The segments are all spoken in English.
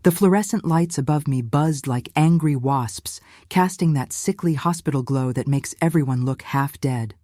The fluorescent lights above me buzzed like angry wasps, casting that sickly hospital glow that makes everyone look half dead.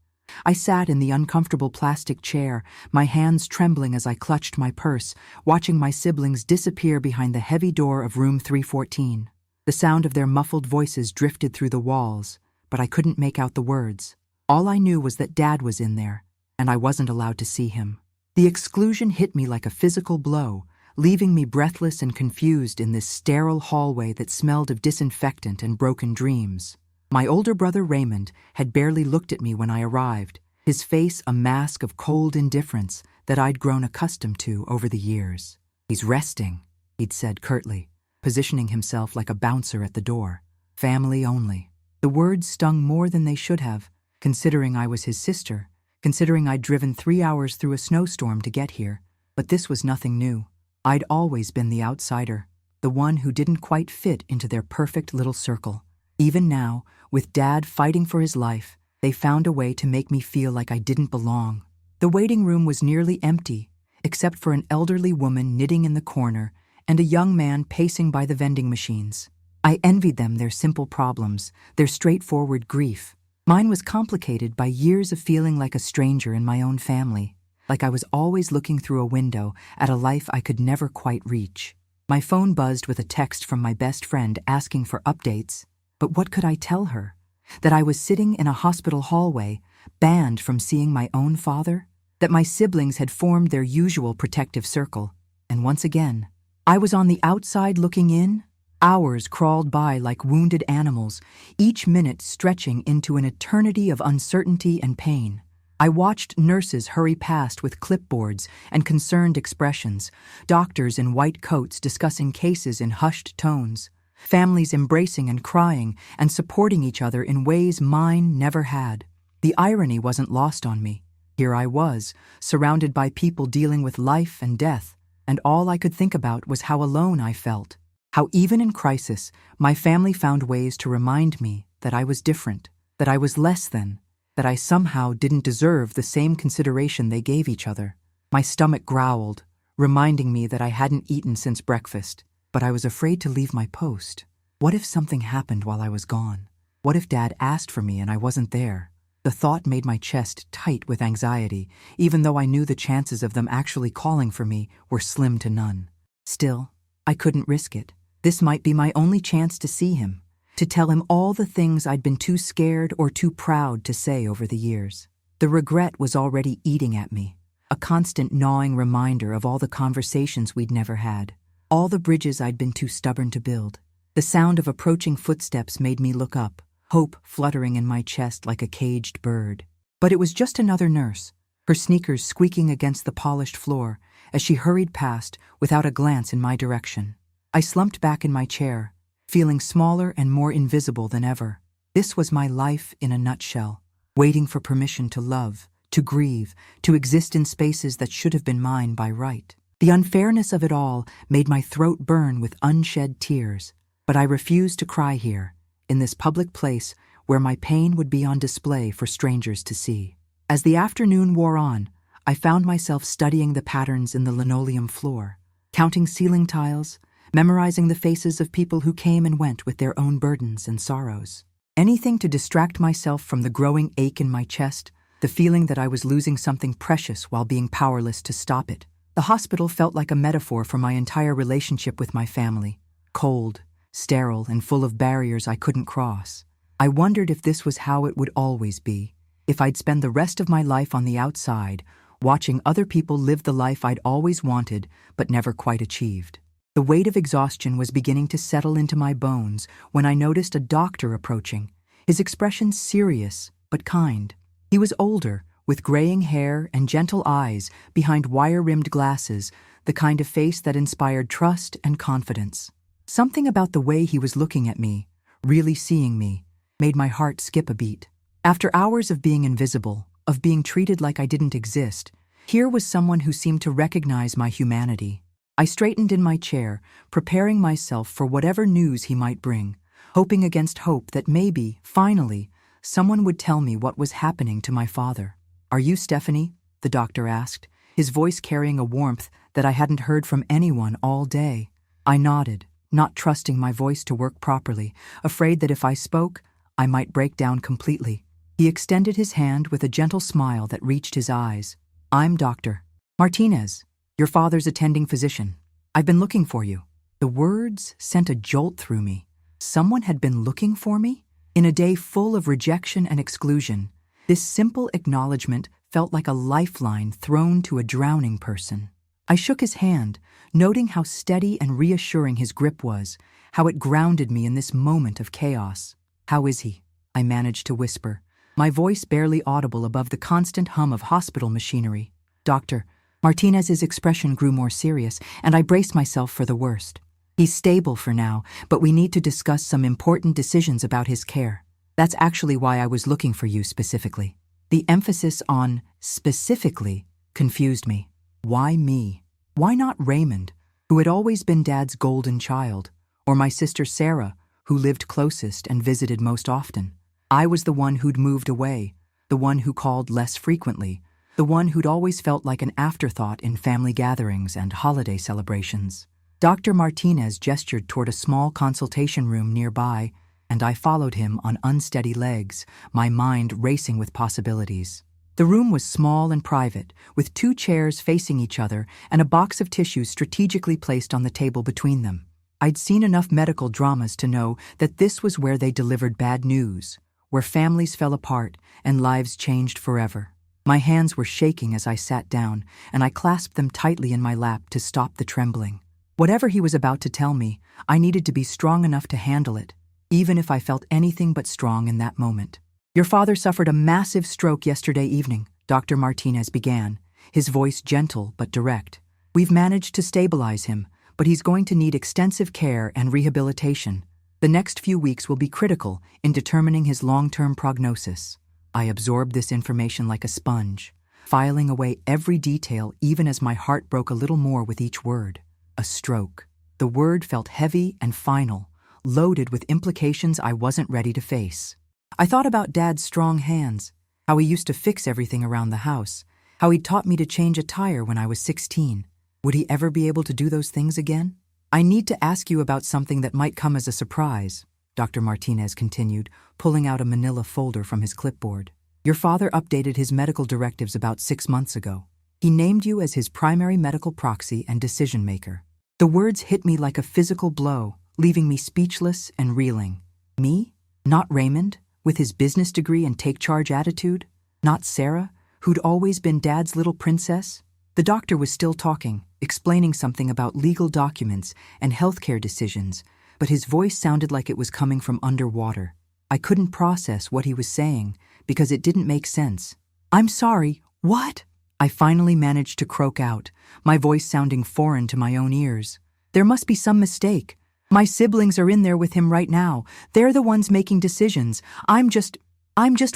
I sat in the uncomfortable plastic chair, my hands trembling as I clutched my purse, watching my siblings disappear behind the heavy door of room 314. The sound of their muffled voices drifted through the walls, but I couldn't make out the words. All I knew was that Dad was in there, and I wasn't allowed to see him. The exclusion hit me like a physical blow, leaving me breathless and confused in this sterile hallway that smelled of disinfectant and broken dreams. My older brother Raymond had barely looked at me when I arrived, his face a mask of cold indifference that I'd grown accustomed to over the years. "He's resting," he'd said curtly, positioning himself like a bouncer at the door. "Family only." The words stung more than they should have, considering I was his sister, considering I'd driven 3 hours through a snowstorm to get here. But this was nothing new. I'd always been the outsider, the one who didn't quite fit into their perfect little circle. Even now, with Dad fighting for his life, they found a way to make me feel like I didn't belong. The waiting room was nearly empty, except for an elderly woman knitting in the corner and a young man pacing by the vending machines. I envied them their simple problems, their straightforward grief. Mine was complicated by years of feeling like a stranger in my own family, like I was always looking through a window at a life I could never quite reach. My phone buzzed with a text from my best friend asking for updates, but what could I tell her? That I was sitting in a hospital hallway, banned from seeing my own father? That my siblings had formed their usual protective circle, and once again, I was on the outside looking in? Hours crawled by like wounded animals, each minute stretching into an eternity of uncertainty and pain. I watched nurses hurry past with clipboards and concerned expressions, doctors in white coats discussing cases in hushed tones, families embracing and crying and supporting each other in ways mine never had. The irony wasn't lost on me. Here I was, surrounded by people dealing with life and death, and all I could think about was how alone I felt. How even in crisis, my family found ways to remind me that I was different, that I was less than, that I somehow didn't deserve the same consideration they gave each other. My stomach growled, reminding me that I hadn't eaten since breakfast, but I was afraid to leave my post. What if something happened while I was gone? What if Dad asked for me and I wasn't there? The thought made my chest tight with anxiety, even though I knew the chances of them actually calling for me were slim to none. Still, I couldn't risk it. This might be my only chance to see him, to tell him all the things I'd been too scared or too proud to say over the years. The regret was already eating at me, a constant gnawing reminder of all the conversations we'd never had, all the bridges I'd been too stubborn to build. The sound of approaching footsteps made me look up, hope fluttering in my chest like a caged bird. But it was just another nurse, her sneakers squeaking against the polished floor as she hurried past without a glance in my direction. I slumped back in my chair, feeling smaller and more invisible than ever. This was my life in a nutshell, waiting for permission to love, to grieve, to exist in spaces that should have been mine by right. The unfairness of it all made my throat burn with unshed tears, but I refused to cry here, in this public place where my pain would be on display for strangers to see. As the afternoon wore on, I found myself studying the patterns in the linoleum floor, counting ceiling tiles, memorizing the faces of people who came and went with their own burdens and sorrows. Anything to distract myself from the growing ache in my chest, the feeling that I was losing something precious while being powerless to stop it. The hospital felt like a metaphor for my entire relationship with my family, cold, sterile, and full of barriers I couldn't cross. I wondered if this was how it would always be, if I'd spend the rest of my life on the outside, watching other people live the life I'd always wanted but never quite achieved. The weight of exhaustion was beginning to settle into my bones when I noticed a doctor approaching, his expression serious but kind. He was older, with graying hair and gentle eyes behind wire-rimmed glasses, the kind of face that inspired trust and confidence. Something about the way he was looking at me, really seeing me, made my heart skip a beat. After hours of being invisible, of being treated like I didn't exist, here was someone who seemed to recognize my humanity. I straightened in my chair, preparing myself for whatever news he might bring, hoping against hope that maybe, finally, someone would tell me what was happening to my father. "Are you Stephanie?" the doctor asked, his voice carrying a warmth that I hadn't heard from anyone all day. I nodded, not trusting my voice to work properly, afraid that if I spoke, I might break down completely. He extended his hand with a gentle smile that reached his eyes. "I'm Dr. Martinez, your father's attending physician. I've been looking for you." The words sent a jolt through me. Someone had been looking for me? In a day full of rejection and exclusion, this simple acknowledgement felt like a lifeline thrown to a drowning person. I shook his hand, noting how steady and reassuring his grip was, how it grounded me in this moment of chaos. "How is he?" I managed to whisper, my voice barely audible above the constant hum of hospital machinery. Dr. Martinez's expression grew more serious, and I braced myself for the worst. "He's stable for now, but we need to discuss some important decisions about his care. That's actually why I was looking for you specifically." The emphasis on specifically confused me. Why me? Why not Raymond, who had always been Dad's golden child, or my sister Sarah, who lived closest and visited most often? I was the one who'd moved away, the one who called less frequently, the one who'd always felt like an afterthought in family gatherings and holiday celebrations. Dr. Martinez gestured toward a small consultation room nearby, and I followed him on unsteady legs, my mind racing with possibilities. The room was small and private, with 2 chairs facing each other and a box of tissues strategically placed on the table between them. I'd seen enough medical dramas to know that this was where they delivered bad news, where families fell apart and lives changed forever. My hands were shaking as I sat down, and I clasped them tightly in my lap to stop the trembling. Whatever he was about to tell me, I needed to be strong enough to handle it, even if I felt anything but strong in that moment. "Your father suffered a massive stroke yesterday evening," Dr. Martinez began, his voice gentle but direct. "We've managed to stabilize him, but he's going to need extensive care and rehabilitation. The next few weeks will be critical in determining his long-term prognosis." I absorbed this information like a sponge, filing away every detail even as my heart broke a little more with each word. A stroke. The word felt heavy and final, loaded with implications I wasn't ready to face. I thought about Dad's strong hands, how he used to fix everything around the house, how he'd taught me to change a tire when I was 16. Would he ever be able to do those things again? "I need to ask you about something that might come as a surprise," Dr. Martinez continued, pulling out a manila folder from his clipboard. "Your father updated his medical directives about 6 months ago. He named you as his primary medical proxy and decision-maker." The words hit me like a physical blow, leaving me speechless and reeling. Me? Not Raymond, with his business degree and take-charge attitude? Not Sarah, who'd always been Dad's little princess? The doctor was still talking, explaining something about legal documents and healthcare decisions, but his voice sounded like it was coming from underwater. I couldn't process what he was saying because it didn't make sense. "I'm sorry, what?" I finally managed to croak out, my voice sounding foreign to my own ears. "There must be some mistake. My siblings are in there with him right now. They're the ones making decisions. I'm just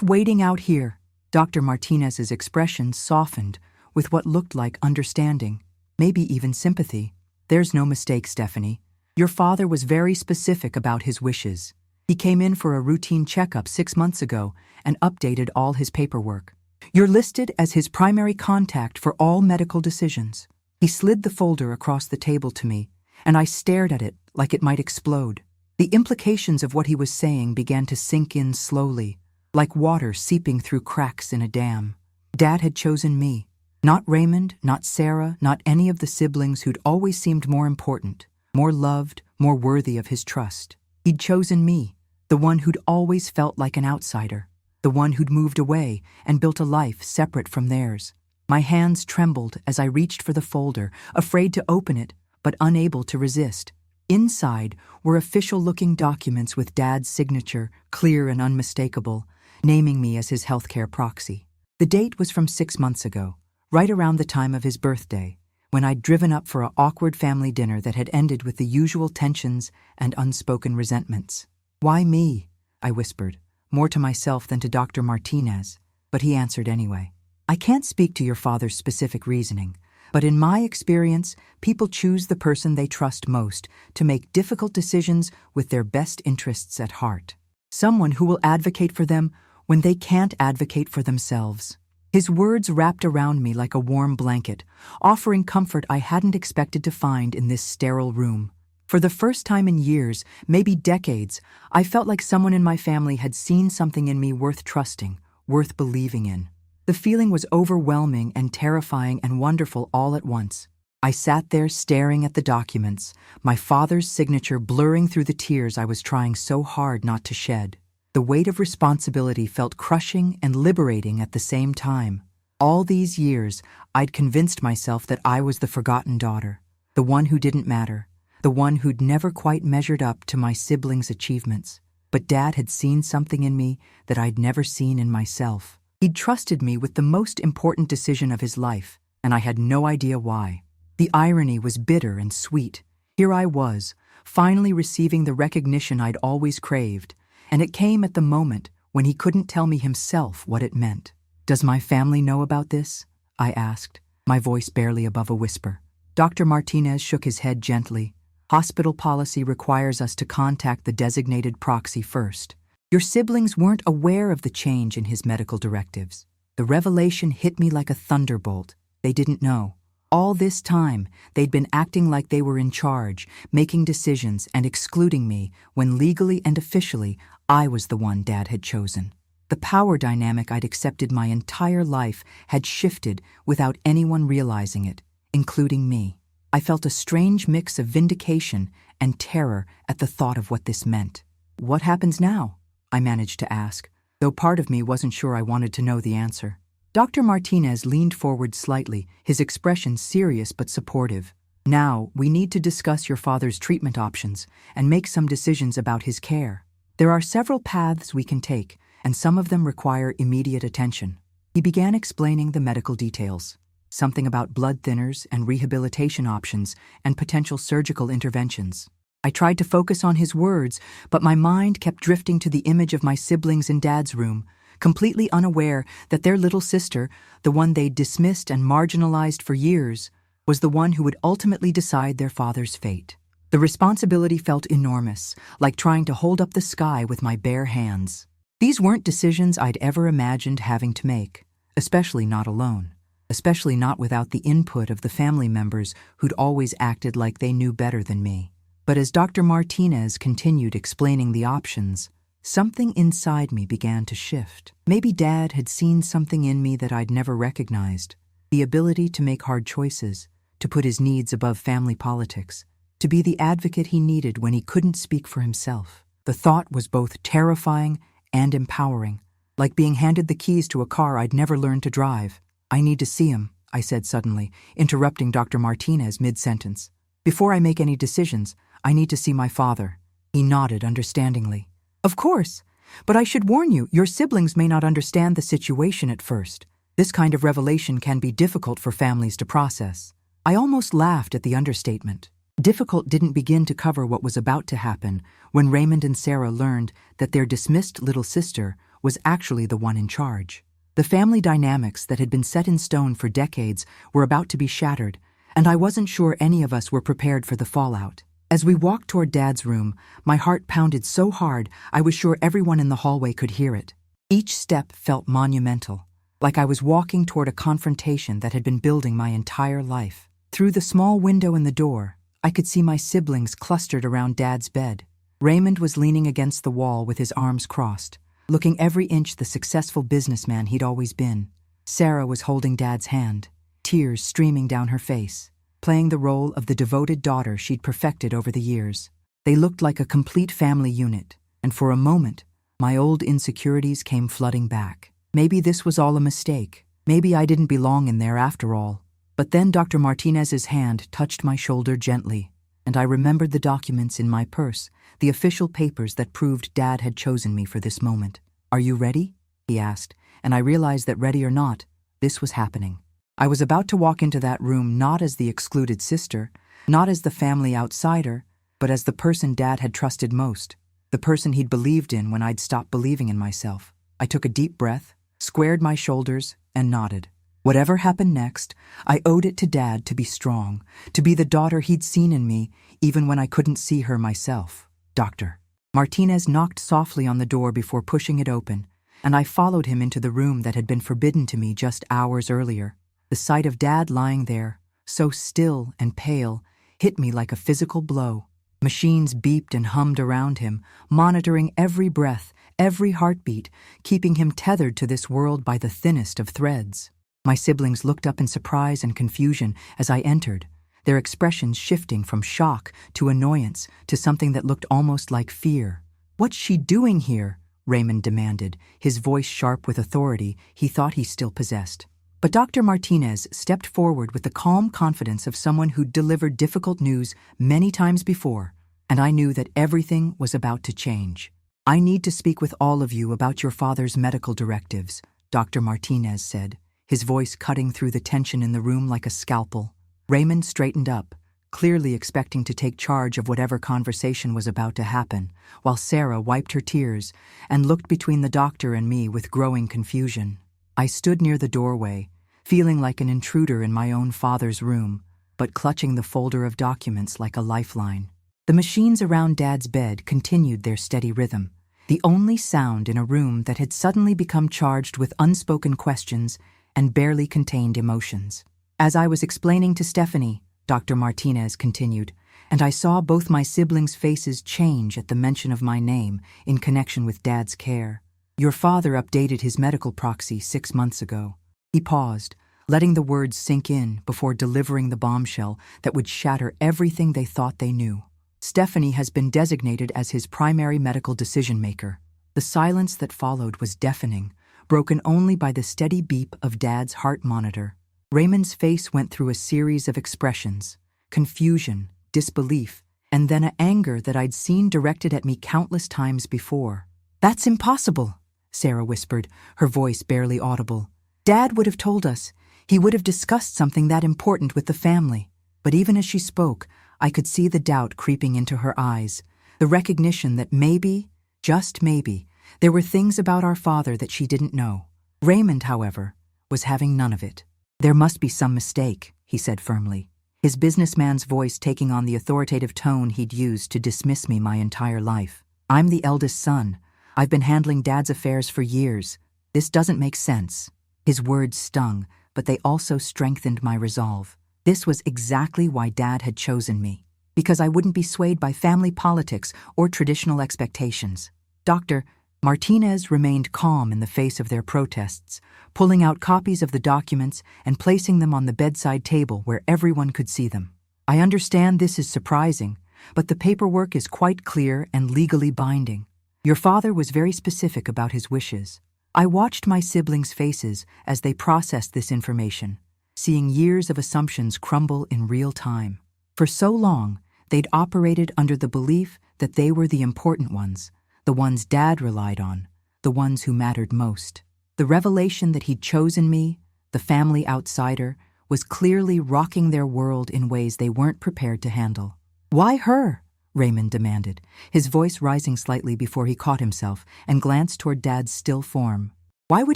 waiting out here." Dr. Martinez's expression softened with what looked like understanding, maybe even sympathy. "There's no mistake, Stephanie. Your father was very specific about his wishes. He came in for a routine checkup 6 months ago and updated all his paperwork. You're listed as his primary contact for all medical decisions." He slid the folder across the table to me, and I stared at it like it might explode. The implications of what he was saying began to sink in slowly, like water seeping through cracks in a dam. Dad had chosen me. Not Raymond, not Sarah, not any of the siblings who'd always seemed more important, more loved, more worthy of his trust. He'd chosen me, the one who'd always felt like an outsider, the one who'd moved away and built a life separate from theirs. My hands trembled as I reached for the folder, afraid to open it, but unable to resist. Inside were official-looking documents with Dad's signature, clear and unmistakable, naming me as his healthcare proxy. The date was from 6 months ago, right around the time of his birthday, when I'd driven up for an awkward family dinner that had ended with the usual tensions and unspoken resentments. "Why me?" I whispered, more to myself than to Dr. Martinez, but he answered anyway. "I can't speak to your father's specific reasoning, but in my experience, people choose the person they trust most to make difficult decisions with their best interests at heart. Someone who will advocate for them when they can't advocate for themselves." His words wrapped around me like a warm blanket, offering comfort I hadn't expected to find in this sterile room. For the first time in years, maybe decades, I felt like someone in my family had seen something in me worth trusting, worth believing in. The feeling was overwhelming and terrifying and wonderful all at once. I sat there staring at the documents, my father's signature blurring through the tears I was trying so hard not to shed. The weight of responsibility felt crushing and liberating at the same time. All these years, I'd convinced myself that I was the forgotten daughter, the one who didn't matter, the one who'd never quite measured up to my siblings' achievements. But Dad had seen something in me that I'd never seen in myself. He'd trusted me with the most important decision of his life, and I had no idea why. The irony was bitter and sweet. Here I was, finally receiving the recognition I'd always craved, and it came at the moment when he couldn't tell me himself what it meant. "Does my family know about this?" I asked, my voice barely above a whisper. Dr. Martinez shook his head gently. "Hospital policy requires us to contact the designated proxy first. Your siblings weren't aware of the change in his medical directives. The revelation hit me like a thunderbolt. They didn't know. All this time, they'd been acting like they were in charge, making decisions and excluding me when legally and officially I was the one Dad had chosen. The power dynamic I'd accepted my entire life had shifted without anyone realizing it, including me. I felt a strange mix of vindication and terror at the thought of what this meant. "What happens now?" I managed to ask, though part of me wasn't sure I wanted to know the answer. Dr. Martinez leaned forward slightly, his expression serious but supportive. "Now, we need to discuss your father's treatment options and make some decisions about his care. There are several paths we can take, and some of them require immediate attention." He began explaining the medical details. Something about blood thinners and rehabilitation options and potential surgical interventions. I tried to focus on his words, but my mind kept drifting to the image of my siblings in Dad's room, completely unaware that their little sister, the one they'd dismissed and marginalized for years, was the one who would ultimately decide their father's fate. The responsibility felt enormous, like trying to hold up the sky with my bare hands. These weren't decisions I'd ever imagined having to make, especially not alone, especially not without the input of the family members who'd always acted like they knew better than me. But as Dr. Martinez continued explaining the options, something inside me began to shift. Maybe Dad had seen something in me that I'd never recognized. The ability to make hard choices, to put his needs above family politics, to be the advocate he needed when he couldn't speak for himself. The thought was both terrifying and empowering, like being handed the keys to a car I'd never learned to drive. "I need to see him," I said suddenly, interrupting Dr. Martinez mid-sentence. "Before I make any decisions, I need to see my father." He nodded understandingly. "Of course, but I should warn you, your siblings may not understand the situation at first. This kind of revelation can be difficult for families to process." I almost laughed at the understatement. Difficult didn't begin to cover what was about to happen when Raymond and Sarah learned that their dismissed little sister was actually the one in charge. The family dynamics that had been set in stone for decades were about to be shattered, and I wasn't sure any of us were prepared for the fallout. As we walked toward Dad's room, my heart pounded so hard I was sure everyone in the hallway could hear it. Each step felt monumental, like I was walking toward a confrontation that had been building my entire life. Through the small window in the door, I could see my siblings clustered around Dad's bed. Raymond was leaning against the wall with his arms crossed, looking every inch the successful businessman he'd always been. Sarah was holding Dad's hand, tears streaming down her face, playing the role of the devoted daughter she'd perfected over the years. They looked like a complete family unit, and for a moment, my old insecurities came flooding back. Maybe this was all a mistake. Maybe I didn't belong in there after all. But then Dr. Martinez's hand touched my shoulder gently, and I remembered the documents in my purse, the official papers that proved Dad had chosen me for this moment. "Are you ready?" he asked, and I realized that ready or not, this was happening. I was about to walk into that room not as the excluded sister, not as the family outsider, but as the person Dad had trusted most, the person he'd believed in when I'd stopped believing in myself. I took a deep breath, squared my shoulders, and nodded. Whatever happened next, I owed it to Dad to be strong, to be the daughter he'd seen in me, even when I couldn't see her myself. "Doctor." Martinez knocked softly on the door before pushing it open, and I followed him into the room that had been forbidden to me just hours earlier. The sight of Dad lying there, so still and pale, hit me like a physical blow. Machines beeped and hummed around him, monitoring every breath, every heartbeat, keeping him tethered to this world by the thinnest of threads. My siblings looked up in surprise and confusion as I entered, their expressions shifting from shock to annoyance to something that looked almost like fear. "What's she doing here?" Raymond demanded, his voice sharp with authority he thought he still possessed. But Dr. Martinez stepped forward with the calm confidence of someone who'd delivered difficult news many times before, and I knew that everything was about to change. "I need to speak with all of you about your father's medical directives," Dr. Martinez said, his voice cutting through the tension in the room like a scalpel. Raymond straightened up, clearly expecting to take charge of whatever conversation was about to happen, while Sarah wiped her tears and looked between the doctor and me with growing confusion. I stood near the doorway, feeling like an intruder in my own father's room, but clutching the folder of documents like a lifeline. The machines around Dad's bed continued their steady rhythm, the only sound in a room that had suddenly become charged with unspoken questions and barely contained emotions. "As I was explaining to Stephanie," Dr. Martinez continued, "and I saw both my siblings' faces change at the mention of my name in connection with Dad's care. Your father updated his medical proxy 6 months ago." He paused, letting the words sink in before delivering the bombshell that would shatter everything they thought they knew. "Stephanie has been designated as his primary medical decision-maker." The silence that followed was deafening, broken only by the steady beep of Dad's heart monitor. Raymond's face went through a series of expressions: confusion, disbelief, and then an anger that I'd seen directed at me countless times before. "That's impossible," Sarah whispered, her voice barely audible. "Dad would have told us. He would have discussed something that important with the family." But even as she spoke, I could see the doubt creeping into her eyes, the recognition that maybe, just maybe, there were things about our father that she didn't know. Raymond, however, was having none of it. "There must be some mistake," he said firmly, his businessman's voice taking on the authoritative tone he'd used to dismiss me my entire life. "I'm the eldest son. I've been handling Dad's affairs for years. This doesn't make sense." His words stung, but they also strengthened my resolve. This was exactly why Dad had chosen me, because I wouldn't be swayed by family politics or traditional expectations. Dr. Martinez remained calm in the face of their protests, pulling out copies of the documents and placing them on the bedside table where everyone could see them. "I understand this is surprising, but the paperwork is quite clear and legally binding. Your father was very specific about his wishes." I watched my siblings' faces as they processed this information, seeing years of assumptions crumble in real time. For so long, they'd operated under the belief that they were the important ones, the ones Dad relied on, the ones who mattered most. The revelation that he'd chosen me, the family outsider, was clearly rocking their world in ways they weren't prepared to handle. "Why her?" Raymond demanded, his voice rising slightly before he caught himself and glanced toward Dad's still form. "Why would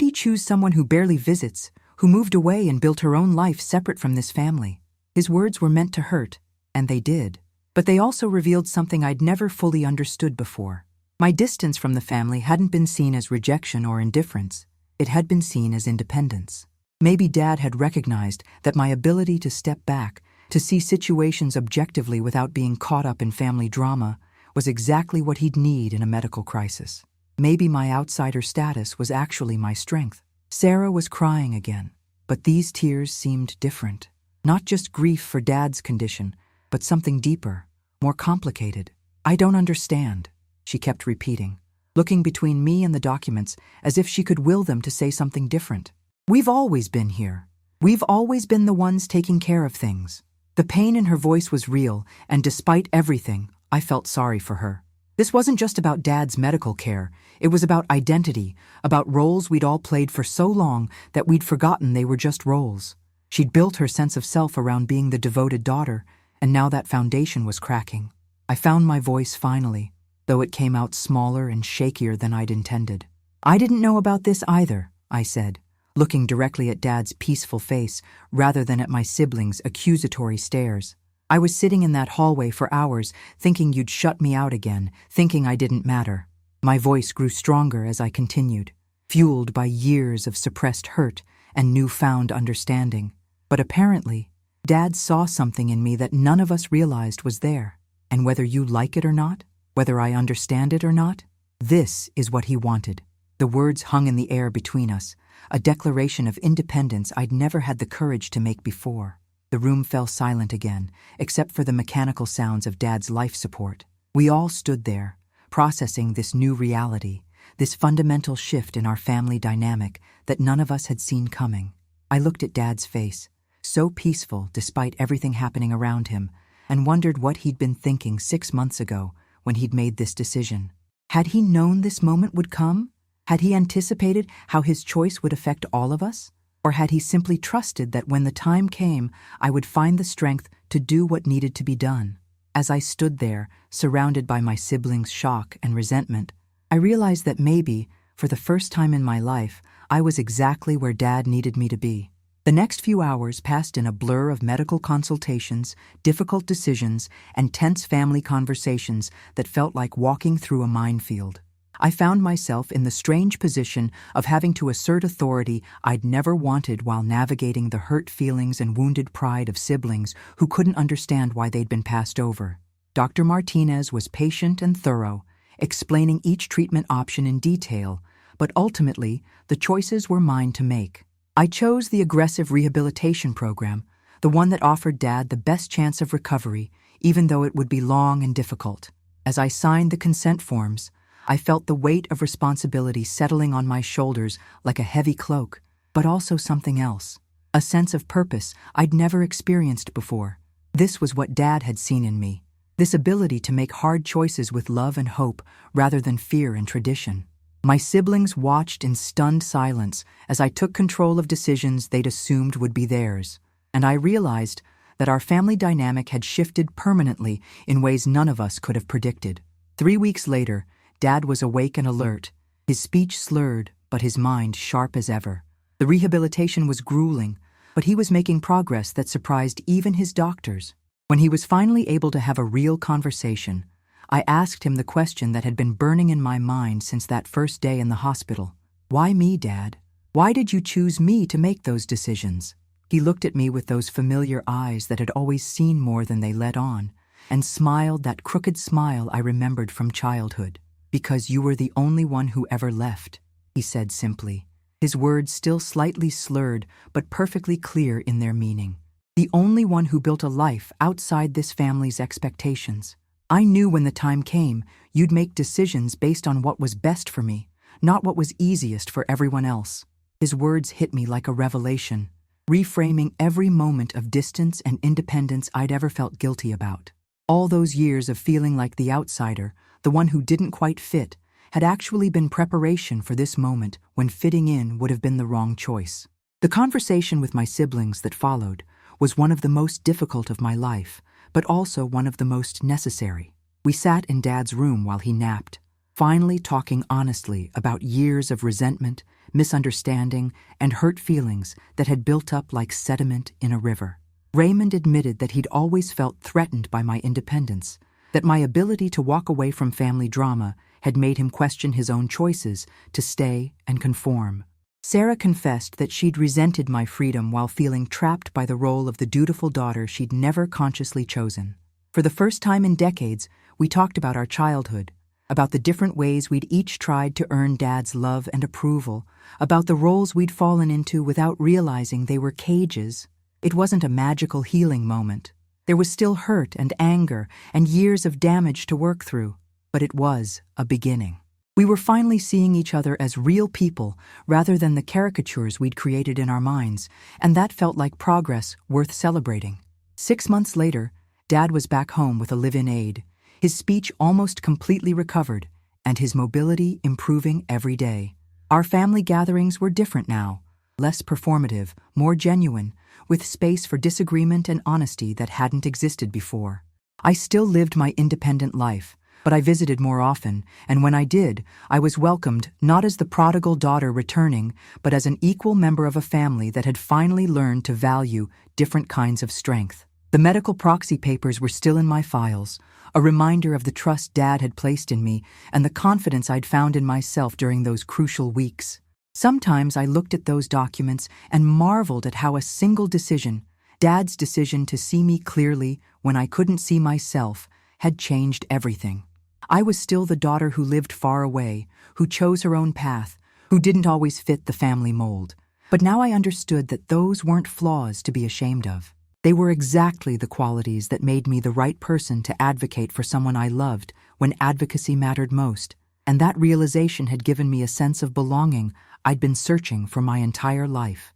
he choose someone who barely visits, who moved away and built her own life separate from this family?" His words were meant to hurt, and they did. But they also revealed something I'd never fully understood before. My distance from the family hadn't been seen as rejection or indifference. It had been seen as independence. Maybe Dad had recognized that my ability to step back, to see situations objectively without being caught up in family drama, was exactly what he'd need in a medical crisis. Maybe my outsider status was actually my strength. Sarah was crying again, but these tears seemed different. Not just grief for Dad's condition, but something deeper, more complicated. "I don't understand," she kept repeating, looking between me and the documents as if she could will them to say something different. "We've always been here. We've always been the ones taking care of things." The pain in her voice was real, and despite everything, I felt sorry for her. This wasn't just about Dad's medical care. It was about identity, about roles we'd all played for so long that we'd forgotten they were just roles. She'd built her sense of self around being the devoted daughter, and now that foundation was cracking. I found my voice finally, though it came out smaller and shakier than I'd intended. "I didn't know about this either," I said, looking directly at Dad's peaceful face rather than at my siblings' accusatory stares. "I was sitting in that hallway for hours, thinking you'd shut me out again, thinking I didn't matter." My voice grew stronger as I continued, fueled by years of suppressed hurt and newfound understanding. But apparently, Dad saw something in me that none of us realized was there. And whether you like it or not, whether I understand it or not, this is what he wanted. The words hung in the air between us, a declaration of independence I'd never had the courage to make before. The room fell silent again, except for the mechanical sounds of Dad's life support. We all stood there, processing this new reality, this fundamental shift in our family dynamic that none of us had seen coming. I looked at Dad's face, so peaceful despite everything happening around him, and wondered what he'd been thinking 6 months ago when he'd made this decision. Had he known this moment would come? Had he anticipated how his choice would affect all of us? Or had he simply trusted that when the time came, I would find the strength to do what needed to be done? As I stood there, surrounded by my siblings' shock and resentment, I realized that maybe, for the first time in my life, I was exactly where Dad needed me to be. The next few hours passed in a blur of medical consultations, difficult decisions, and tense family conversations that felt like walking through a minefield. I found myself in the strange position of having to assert authority I'd never wanted while navigating the hurt feelings and wounded pride of siblings who couldn't understand why they'd been passed over. Dr. Martinez was patient and thorough, explaining each treatment option in detail, but ultimately, the choices were mine to make. I chose the aggressive rehabilitation program, the one that offered Dad the best chance of recovery, even though it would be long and difficult. As I signed the consent forms, I felt the weight of responsibility settling on my shoulders like a heavy cloak, but also something else, a sense of purpose I'd never experienced before. This was what Dad had seen in me, this ability to make hard choices with love and hope rather than fear and tradition. My siblings watched in stunned silence as I took control of decisions they'd assumed would be theirs, and I realized that our family dynamic had shifted permanently in ways none of us could have predicted. 3 weeks later, Dad was awake and alert, his speech slurred, but his mind sharp as ever. The rehabilitation was grueling, but he was making progress that surprised even his doctors. When he was finally able to have a real conversation, I asked him the question that had been burning in my mind since that first day in the hospital. Why me, Dad? Why did you choose me to make those decisions? He looked at me with those familiar eyes that had always seen more than they let on, and smiled that crooked smile I remembered from childhood. Because you were the only one who ever left, he said simply, his words still slightly slurred but perfectly clear in their meaning. The only one who built a life outside this family's expectations. I knew when the time came, you'd make decisions based on what was best for me, not what was easiest for everyone else. His words hit me like a revelation, reframing every moment of distance and independence I'd ever felt guilty about. All those years of feeling like the outsider, the one who didn't quite fit, had actually been preparation for this moment when fitting in would have been the wrong choice. The conversation with my siblings that followed was one of the most difficult of my life, but also one of the most necessary. We sat in Dad's room while he napped, finally talking honestly about years of resentment, misunderstanding, and hurt feelings that had built up like sediment in a river. Raymond admitted that he'd always felt threatened by my independence, that my ability to walk away from family drama had made him question his own choices to stay and conform. Sarah confessed that she'd resented my freedom while feeling trapped by the role of the dutiful daughter she'd never consciously chosen. For the first time in decades, we talked about our childhood, about the different ways we'd each tried to earn Dad's love and approval, about the roles we'd fallen into without realizing they were cages. It wasn't a magical healing moment. There was still hurt and anger and years of damage to work through, but it was a beginning. We were finally seeing each other as real people rather than the caricatures we'd created in our minds, and that felt like progress worth celebrating. 6 months later, Dad was back home with a live-in aide, his speech almost completely recovered, and his mobility improving every day. Our family gatherings were different now, less performative, more genuine, with space for disagreement and honesty that hadn't existed before. I still lived my independent life, but I visited more often, and when I did, I was welcomed not as the prodigal daughter returning, but as an equal member of a family that had finally learned to value different kinds of strength. The medical proxy papers were still in my files, a reminder of the trust Dad had placed in me and the confidence I'd found in myself during those crucial weeks. Sometimes I looked at those documents and marveled at how a single decision, Dad's decision to see me clearly when I couldn't see myself, had changed everything. I was still the daughter who lived far away, who chose her own path, who didn't always fit the family mold. But now I understood that those weren't flaws to be ashamed of. They were exactly the qualities that made me the right person to advocate for someone I loved when advocacy mattered most. And that realization had given me a sense of belonging I'd been searching for my entire life.